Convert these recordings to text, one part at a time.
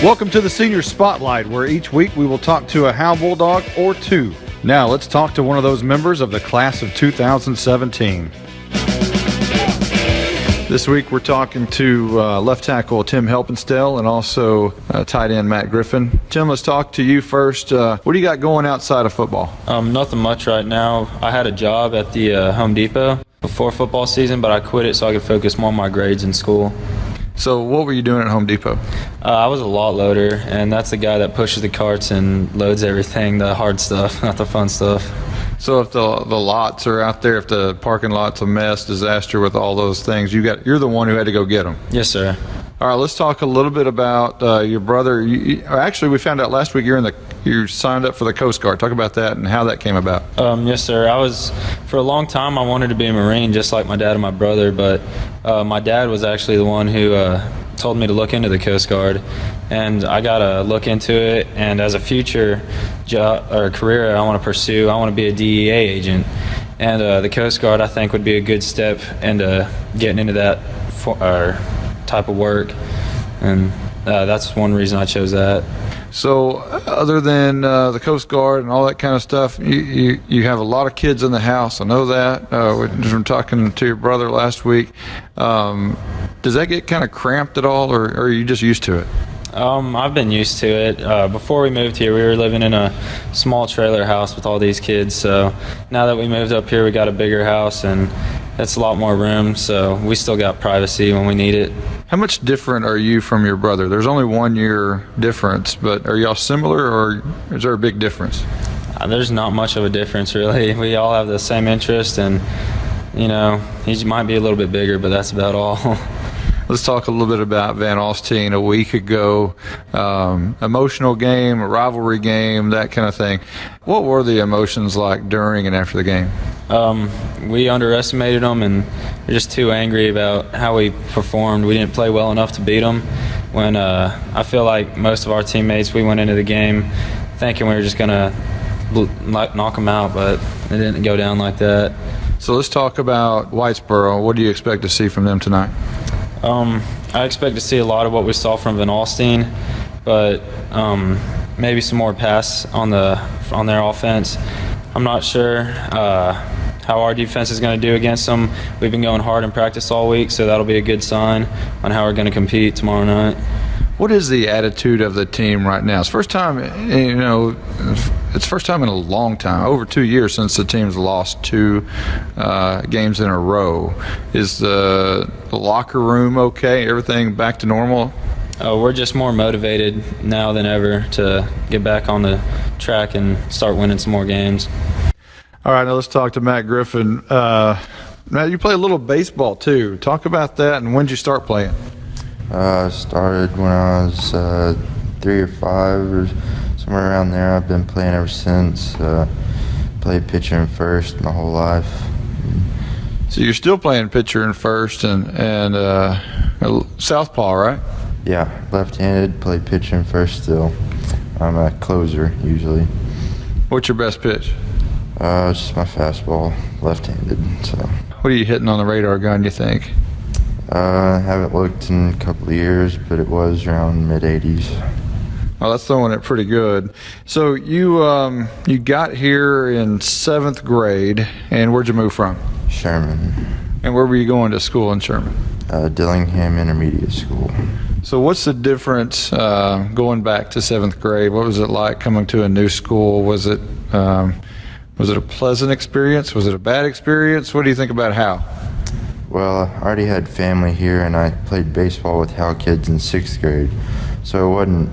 Welcome to the Senior Spotlight, where each week we will talk to a Howe Bulldog or two. Now let's talk to one of those members of the class of 2017. This week we're talking to left tackle Tim Helpenstell and also tight end Matt Griffin. Tim, let's talk to you first. What do you got going outside of football? Nothing much right now. I had a job at the Home Depot before football season, but I quit it so I could focus more on my grades in school. So what were you doing at Home Depot? I was a lot loader, and that's the guy that pushes the carts and loads everything, the hard stuff, not the fun stuff. So if the lots are out there, if the parking lot's a mess, disaster with all those things, you're the one who had to go get them. Yes, sir. All right, let's talk a little bit about your brother. Actually, we found out last week you signed up for the Coast Guard. Talk about that and how that came about. Yes, sir. For a long time, I wanted to be a Marine just like my dad and my brother, but my dad was actually the one who told me to look into the Coast Guard, and I got to look into it. And as a future job or career I want to pursue, I want to be a DEA agent. And the Coast Guard, I think, would be a good step into getting into that type of work, and that's one reason I chose that. So other than the Coast Guard and all that kind of stuff, you have a lot of kids in the house. I know that. From talking to your brother last week. Does that get kind of cramped at all, or are you just used to it? I've been used to it. Before we moved here, we were living in a small trailer house with all these kids. So now that we moved up here, we got a bigger house, and it's a lot more room. So we still got privacy when we need it. How much different are you from your brother? There's only 1 year difference, but are y'all similar, or is there a big difference? There's not much of a difference, really. We all have the same interest, and, he might be a little bit bigger, but that's about all. Let's talk a little bit about Van Alstyne a week ago. Emotional game, a rivalry game, that kind of thing. What were the emotions like during and after the game? We underestimated them, and we're just too angry about how we performed. We didn't play well enough to beat them. When I feel like most of our teammates, we went into the game thinking we were just going to knock them out, but it didn't go down like that. So let's talk about Whitesboro. What do you expect to see from them tonight? I expect to see a lot of what we saw from Van Alstyne, but maybe some more pass on their offense. I'm not sure how our defense is going to do against them. We've been going hard in practice all week, so that'll be a good sign on how we're going to compete tomorrow night. What is the attitude of the team right now? It's first time, it's first time in a long time, over 2 years since the team's lost 2 games in a row. Is the locker room okay? Everything back to normal? We're just more motivated now than ever to get back on the track and start winning some more games. All right, now let's talk to Matt Griffin. Matt, you play a little baseball too. Talk about that, and when did you start playing? I started when I was 3 or 5 or somewhere around there. I've been playing ever since. Played pitcher and first my whole life. So you're still playing pitcher and first and southpaw, right? Yeah, left-handed, play pitcher and first still. I'm a closer usually. What's your best pitch? It's just my fastball, left-handed. So. What are you hitting on the radar gun, you think? I haven't looked in a couple of years, but it was around mid-80s. Oh, that's throwing it pretty good. So you got here in 7th grade, and where'd you move from? Sherman. And where were you going to school in Sherman? Dillingham Intermediate School. So what's the difference going back to 7th grade? What was it like coming to a new school? Was it a pleasant experience? Was it a bad experience? What do you think about Howe? Well, I already had family here, and I played baseball with Howe kids in 6th grade, so it wasn't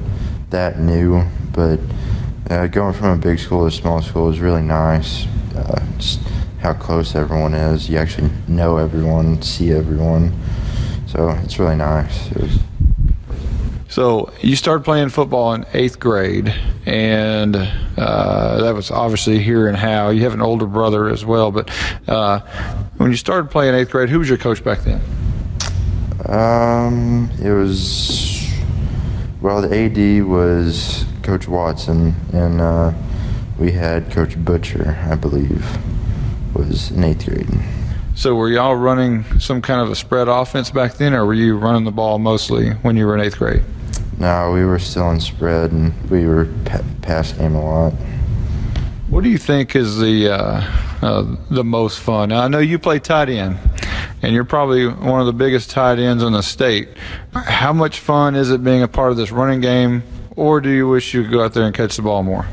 that new, but going from a big school to a small school is really nice. Just how close everyone is. You actually know everyone, see everyone, so it's really nice. So you started playing football in 8th grade, and that was obviously here in Howe. You have an older brother as well, but when you started playing 8th grade, who was your coach back then? It was, well, the AD was Coach Watson, and we had Coach Butcher, I believe, was in 8th grade. So were y'all running some kind of a spread offense back then, or were you running the ball mostly when you were in 8th grade? No, we were still in spread, and we were pass game a lot. What do you think is the most fun? Now, I know you play tight end, and you're probably one of the biggest tight ends in the state. How much fun is it being a part of this running game, or do you wish you could go out there and catch the ball more?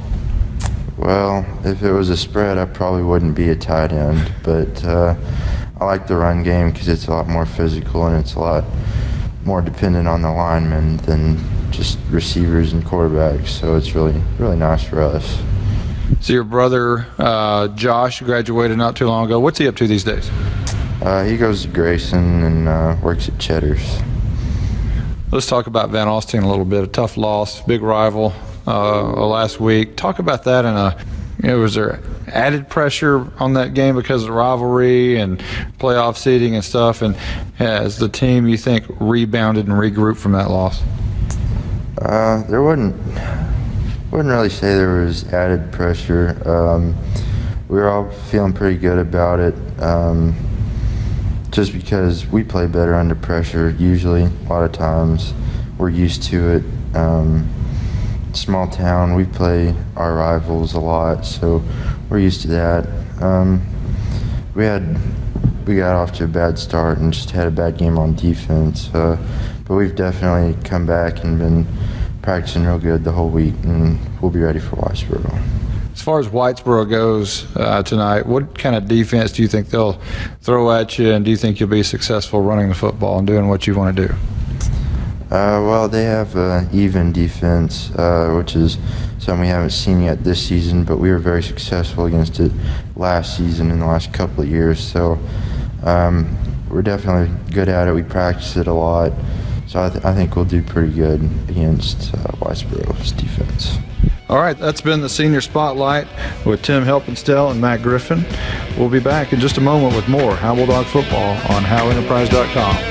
Well, if it was a spread, I probably wouldn't be a tight end, but I like the run game because it's a lot more physical and it's a lot more dependent on the linemen than just receivers and quarterbacks, so it's really, really nice for us. So your brother, Josh, graduated not too long ago. What's he up to these days? He goes to Grayson and works at Cheddar's. Let's talk about Van Alstyne a little bit. A tough loss, big rival last week. Talk about that. Was there added pressure on that game because of the rivalry and playoff seeding and stuff? And has the team, you think, rebounded and regrouped from that loss? There wouldn't really say there was added pressure. We were all feeling pretty good about it, just because we play better under pressure usually. A lot of times we're used to it. Small town, we play our rivals a lot, so we're used to that. We got off to a bad start and just had a bad game on defense, but we've definitely come back and been practicing real good the whole week, and we'll be ready for Whitesboro. As far as Whitesboro goes tonight, what kind of defense do you think they'll throw at you, and do you think you'll be successful running the football and doing what you want to do? Well, they have an even defense, which is something we haven't seen yet this season, but we were very successful against it last season and the last couple of years. So we're definitely good at it. We practice it a lot. So I think we'll do pretty good against Whitesboro's defense. All right, that's been the Senior Spotlight with Tim Helpenstell and Matt Griffin. We'll be back in just a moment with more Howe Bulldog football on HoweEnterprise.com.